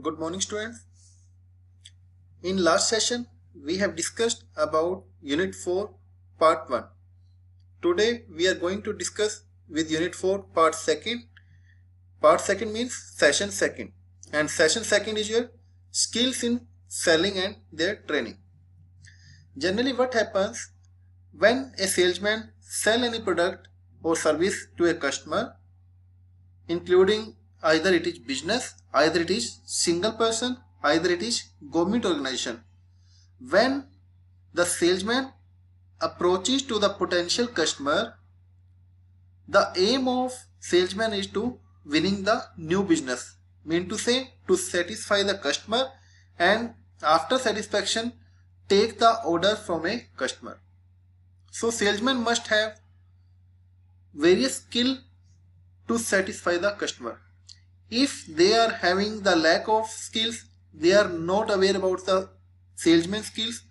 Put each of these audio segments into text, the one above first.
Good morning, students. In last session, we have discussed about Unit 4, Part 1. Today, we are going to discuss with Unit 4, Part 2. Part 2 means Session 2. And Session 2 is your skills in selling and their training. Generally, what happens when a salesman sells any product or service to a customer, including either it is business, either it is single person, either it is government organization. When the salesman approaches to the potential customer, the aim of salesman is to winning the new business. Mean to say, to satisfy the customer and after satisfaction take the order from a customer. So salesman must have various skill to satisfy the customer. If they are having the lack of skills, they are not aware about the salesman skills,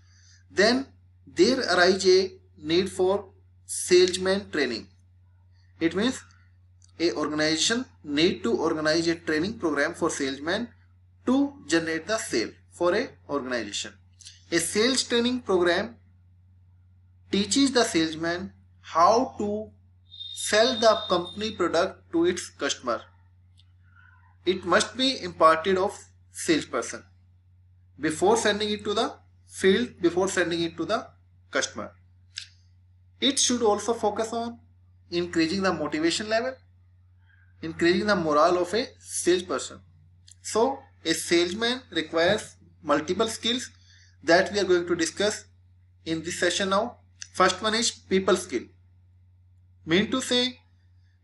then there arise a need for salesman training. It means a organization need to organize a training program for salesmen to generate the sale for a organization. A sales training program teaches the salesman how to sell the company product to its customer. It must be imparted of salesperson before sending it to the field, before sending it to the customer. It should also focus on increasing the motivation level, increasing the morale of a salesperson. So a salesman requires multiple skills that we are going to discuss in this session now. First one is people skill. Mean to say,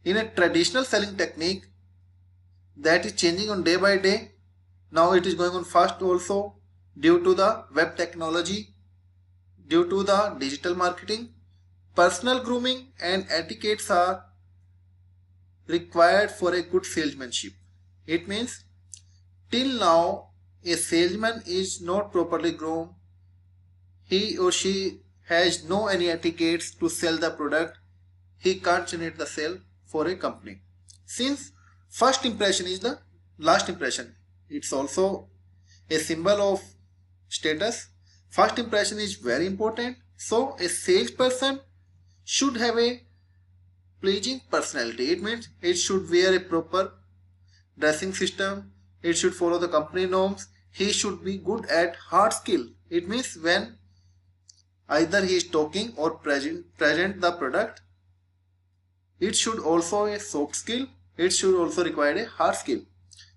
in a traditional selling technique that is changing on day by day, now it is going on fast also due to the web technology, due to the digital marketing. Personal grooming and etiquettes are required for a good salesmanship. It means till now a salesman is not properly groomed. He or she has no any etiquettes to sell the product. He can't generate the sale for a company. Since first impression is the last impression, it's also a symbol of status. First impression is very important. So a salesperson should have a pleasing personality. It means it should wear a proper dressing system. It should follow the company norms. He should be good at hard skill. It means when either he is talking or present the product, it should also a soft skill. It should also require a hard skill.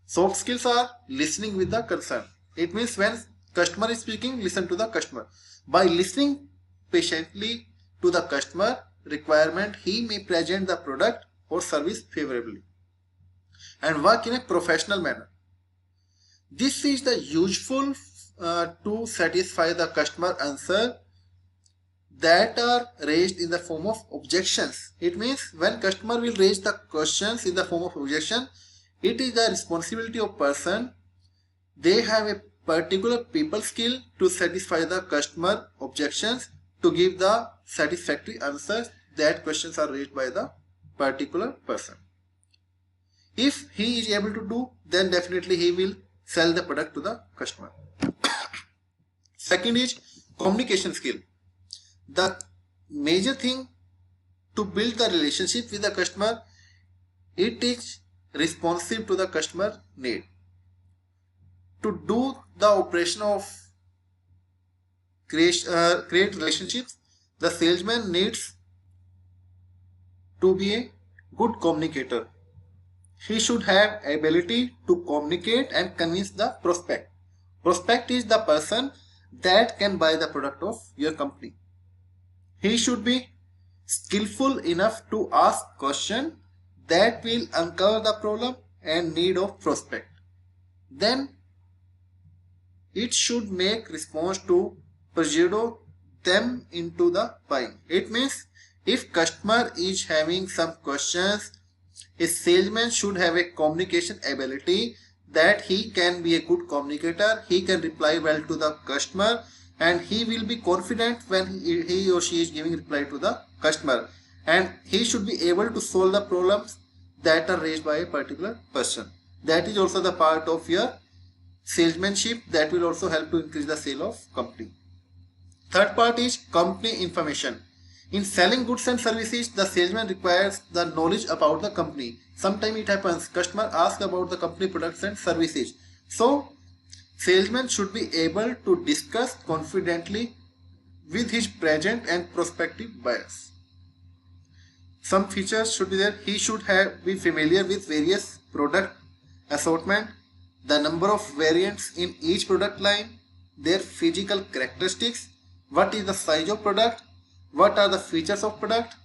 Soft skills are listening with the concern. It means when customer is speaking, listen to the customer. By listening patiently to the customer requirement, he may present the product or service favorably and work in a professional manner. This is the useful to satisfy the customer answer that are raised in the form of objections. It means when customer will raise the questions in the form of objection, it is the responsibility of person. They have a particular people skill to satisfy the customer objections, to give the satisfactory answers that questions are raised by the particular person. If he is able to do, then definitely he will sell the product to the customer. Second is communication skill. The major thing to build the relationship with the customer, it is responsive to the customer need. To do the operation of create relationships, the salesman needs to be a good communicator. He should have ability to communicate and convince the prospect. Prospect is the person that can buy the product of your company. He should be skillful enough to ask questions that will uncover the problem and need of prospect. Then it should make response to persuade them into the buying. It means if customer is having some questions, a salesman should have a communication ability that he can be a good communicator. He can reply well to the customer and he will be confident when he or she is giving reply to the customer, and he should be able to solve the problems that are raised by a particular person. That is also the part of your salesmanship that will also help to increase the sale of company. Third part is company information. In selling goods and services, the salesman requires the knowledge about the company. Sometimes it happens, customer asks about the company products and services. So, salesman should be able to discuss confidently with his present and prospective buyers. Some features should be there. He should be familiar with various product assortment, the number of variants in each product line, their physical characteristics, what is the size of product, what are the features of product,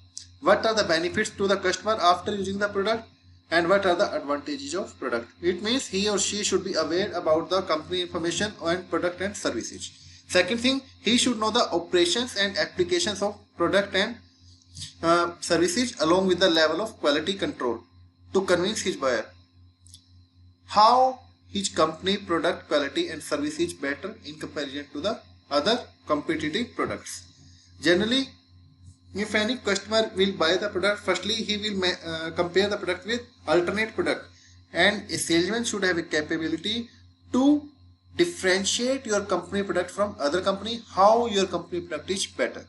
what are the benefits to the customer after using the product, and what are the advantages of product. It means he or she should be aware about the company information and product and services. Second thing, he should know the operations and applications of product and services along with the level of quality control to convince his buyer how his company product quality and service is better in comparison to the other competitive products. Generally, if any customer will buy the product, firstly he will compare the product with alternate product, and a salesman should have a capability to differentiate your company product from other company, how your company product is better.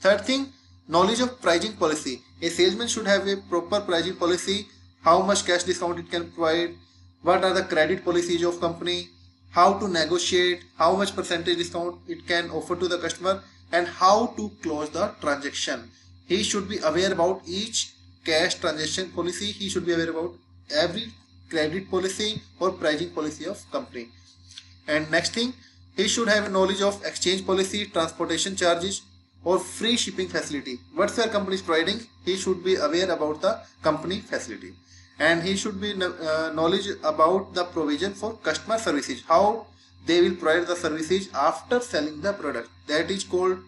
Third thing, knowledge of pricing policy. A salesman should have a proper pricing policy, how much cash discount it can provide, what are the credit policies of company, how to negotiate, how much percentage discount it can offer to the customer, and how to close the transaction. He should be aware about each cash transaction policy. He should be aware about every credit policy or pricing policy of company. And next thing, he should have knowledge of exchange policy, transportation charges, or free shipping facility. What's their company is providing, he should be aware about the company facility. And he should be knowledge about the provision for customer services, how they will provide the services after selling the product. That is called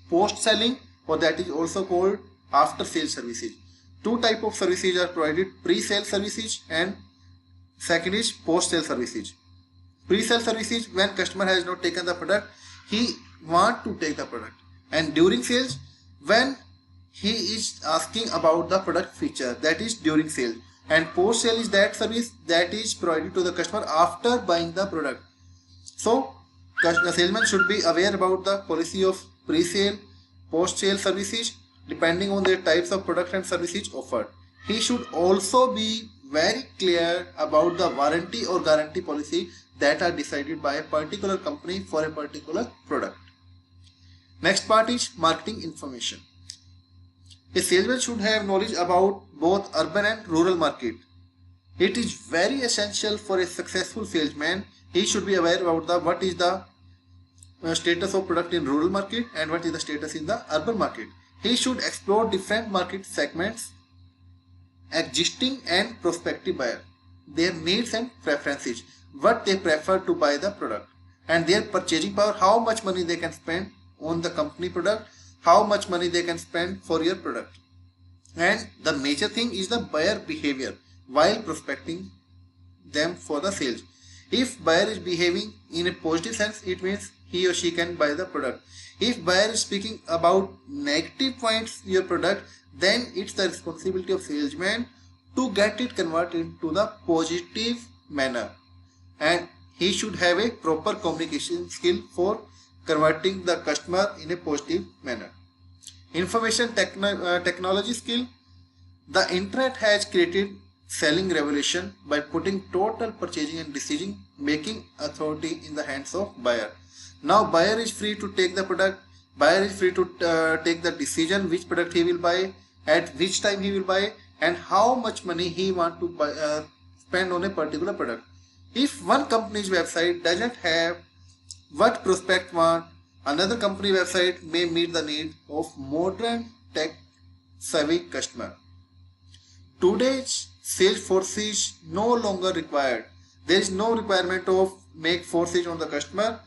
post selling, or that is also called after sale services. Two type of services are provided, pre-sale services and second is post sale services. Pre-sale services, when customer has not taken the product, he want to take the product, and during sales, when he is asking about the product feature, that is during sale. And post sale is that service that is provided to the customer after buying the product. So the salesman should be aware about the policy of pre-sale, post-sale services depending on their types of product and services offered. He should also be very clear about the warranty or guarantee policy that are decided by a particular company for a particular product. Next part is marketing information. A salesman should have knowledge about both urban and rural market. It is very essential for a successful salesman. He should be aware about what is the status of product in rural market and what is the status in the urban market. He should explore different market segments, existing and prospective buyer, their needs and preferences, what they prefer to buy the product, and their purchasing power, how much money they can spend on the company product, how much money they can spend for your product. And the major thing is the buyer behavior while prospecting them for the sales. If buyer is behaving in a positive sense, it means he or she can buy the product. If buyer is speaking about negative points your product, then it's the responsibility of salesman to get it converted into the positive manner, and he should have a proper communication skill for converting the customer in a positive manner. Information technology skill. The internet has created selling revolution by putting total purchasing and decision making authority in the hands of buyer. Now buyer is free to take the product, buyer is free to take the decision which product he will buy, at which time he will buy, and how much money he want to buy, spend on a particular product. If one company's website doesn't have what prospect want, another company website may meet the need of modern tech savvy customer. Today's sales force is no longer required. There is no requirement of make forces on the customer.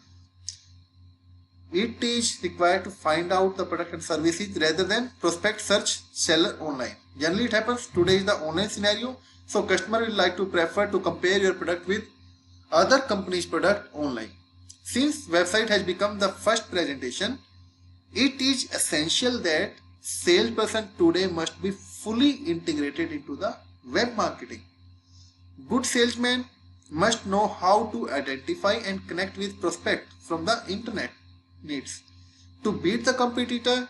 It is required to find out the product and services rather than prospect search seller online. Generally it happens today is the online scenario, so customer will like to prefer to compare your product with other company's product online. Since website has become the first presentation, it is essential that salesperson today must be fully integrated into the web marketing. Good salesman must know how to identify and connect with prospects from the internet needs. To beat the competitor,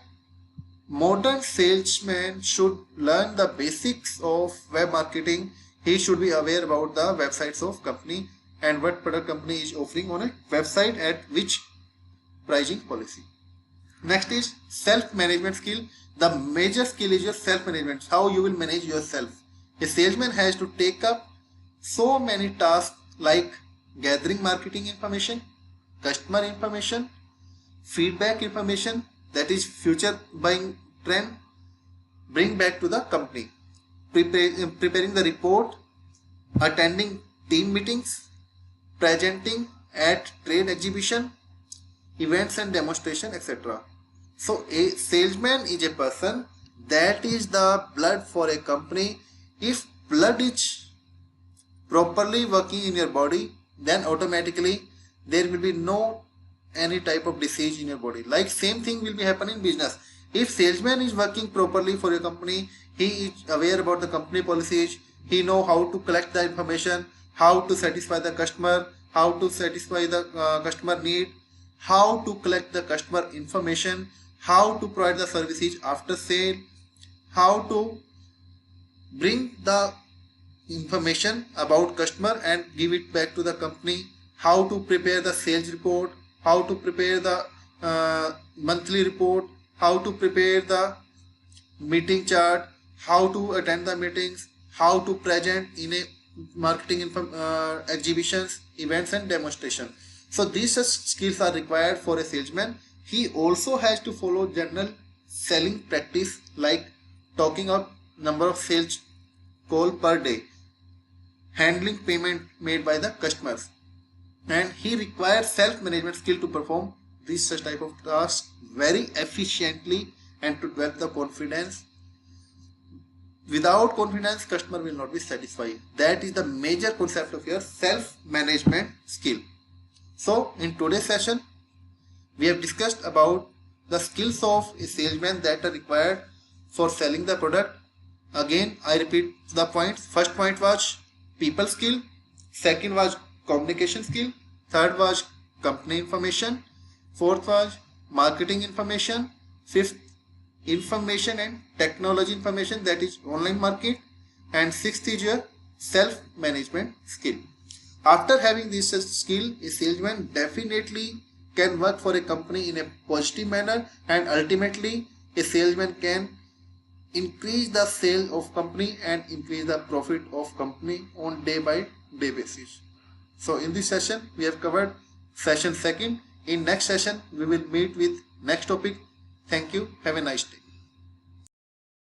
modern salesman should learn the basics of web marketing. He should be aware about the websites of company and what product company is offering on a website at which pricing policy. Next is self-management skill. The major skill is your self-management, how you will manage yourself. A salesman has to take up so many tasks like gathering marketing information, customer information, feedback information, that is future buying trend, bring back to the company, preparing the report, attending team meetings, presenting at trade exhibition, events and demonstration, etc. So a salesman is a person that is the blood for a company. If blood is properly working in your body, then automatically there will be no any type of disease in your body. Like same thing will be happening in business. If salesman is working properly for your company, he is aware about the company policies, he know how to collect the information, how to satisfy the customer, how to satisfy the customer need, how to collect the customer information, how to provide the services after sale, how to bring the information about customer and give it back to the company, how to prepare the sales report, how to prepare the monthly report, how to prepare the meeting chart, how to attend the meetings, how to present in a marketing exhibitions, events and demonstration. So these skills are required for a salesman. He also has to follow general selling practice like talking up number of sales call per day, handling payment made by the customers, and he requires self-management skill to perform these such type of tasks very efficiently and to develop the confidence. Without confidence, customer will not be satisfied. That is the major concept of your self-management skill. So in today's session, we have discussed about the skills of a salesman that are required for selling the product. Again, I repeat the points. First point was people skill. Second was communication skill. Third was company information. Fourth was marketing information. Fifth, information and technology information, that is online market. And sixth is your self-management skill. After having this skill, a salesman definitely can work for a company in a positive manner, and ultimately a salesman can increase the sale of company and increase the profit of company on day by day basis. So in this session we have covered session second. In next session we will meet with next topic. Thank you. Have a nice day.